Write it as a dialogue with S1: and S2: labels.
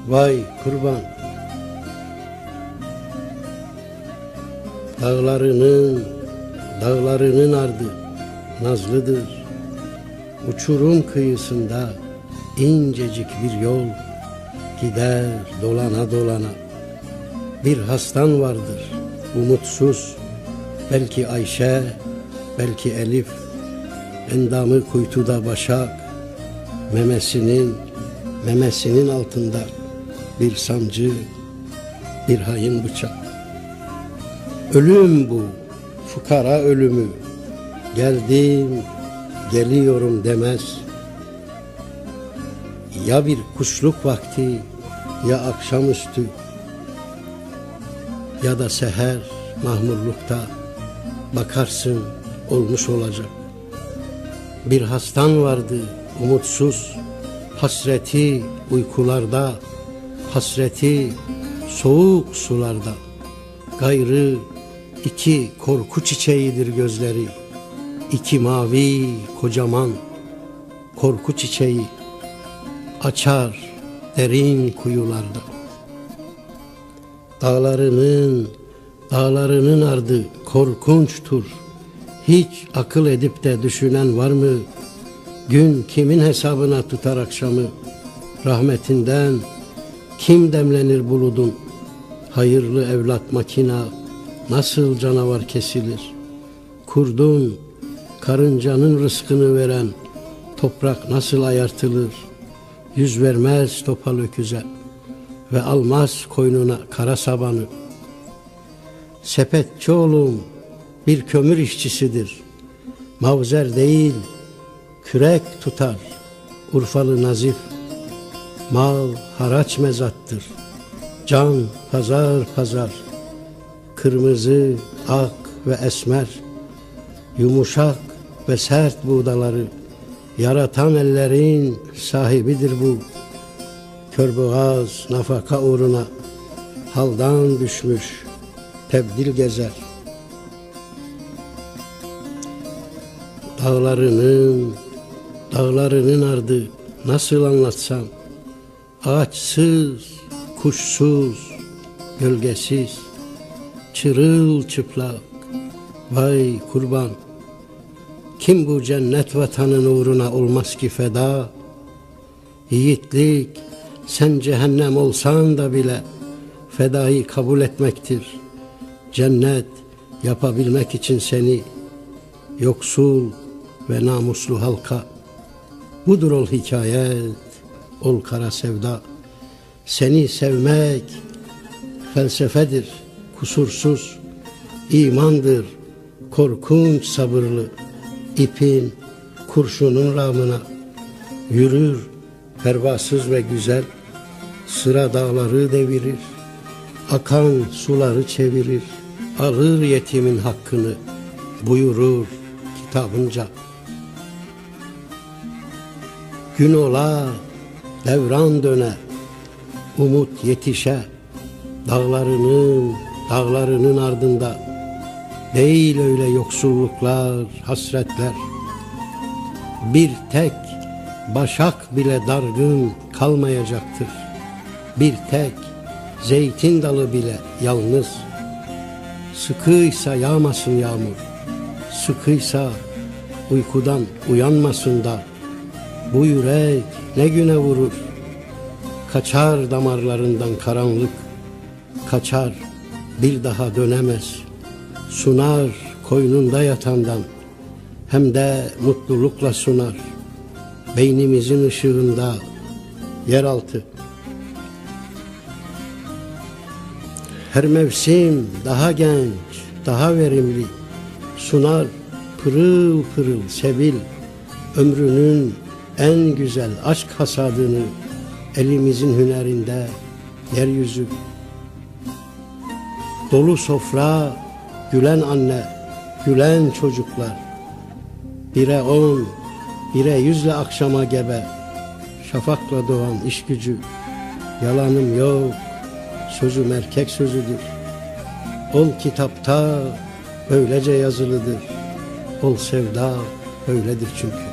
S1: vay kurban. Dağlarının ardı nazlıdır. Uçurum kıyısında incecik bir yol gider dolana dolana. Bir hastan vardır umutsuz, belki Ayşe, belki Elif. Endamı kuytuda başak, memesinin altında bir sancı, bir hain bıçak. Ölüm bu, fukara ölümü. Geldim, geliyorum demez. Ya bir kuşluk vakti, ya akşamüstü, ya da seher mahmurlukta bakarsın olmuş olacak. Bir hastan vardı umutsuz, hasreti uykularda, hasreti soğuk sularda. Gayrı iki korku çiçeğidir gözleri, iki mavi kocaman korku çiçeği açar derin kuyularda. Dağlarının ardı korkunçtur. Hiç akıl edip de düşünen var mı? Gün kimin hesabına tutar akşamı? Rahmetinden kim demlenir buludun? Hayırlı evlat makina nasıl canavar kesilir? Kurdun karıncanın rızkını veren toprak nasıl ayartılır? Yüz vermez topal öküze ve almaz koynuna kara sabanı. Sepetçi oğlum bir kömür işçisidir. Mavzer değil kürek tutar Urfalı Nazif. Mal haraç mezattır, can pazar pazar. Kırmızı, ak ve esmer, yumuşak ve sert buğdaları yaratan ellerin sahibidir bu. Körboğaz nafaka uğruna haldan düşmüş tebdil gezer. Dağlarının ardı nasıl anlatsam, ağaçsız, kuşsuz, gölgesiz, çırılçıplak, vay kurban. Kim bu cennet vatanın uğruna olmaz ki feda? Yiğitlik, sen cehennem olsan da bile fedayı kabul etmektir. Cennet yapabilmek için seni yoksul ve namuslu halka. Budur ol hikayet, ol kara sevda. Seni sevmek felsefedir, kusursuz imandır, korkunç sabırlı. İpin, kurşunun rağmına yürür pervasız ve güzel. Sıra dağları devirir, akan suları çevirir. Alır yetimin hakkını, buyurur kitabınca. Gün ola, devran döne, umut yetişe. Dağlarının ardında değil öyle yoksulluklar, hasretler. Bir tek başak bile dargın kalmayacaktır. Bir tek zeytin dalı bile yalnız. Sıkıysa yağmasın yağmur, sıkıysa uykudan uyanmasın da. Bu yürek ne güne vurur? Kaçar damarlarından karanlık, kaçar bir daha dönemez. Sunar koynunda yatandan, hem de mutlulukla sunar. Beynimizin ışığında yeraltı. Her mevsim daha genç, daha verimli. Sunar pırıl pırıl sebil. Ömrünün en güzel aşk hasadını elimizin hünerinde yeryüzü. Dolu sofra, gülen anne, gülen çocuklar. 1'e 10, 1'e 100'le akşama gebe. Şafakla doğan iş gücü. Yalanım yok, sözüm erkek sözüdür. Ol kitapta böylece yazılıdır. Ol sevda böyledir çünkü.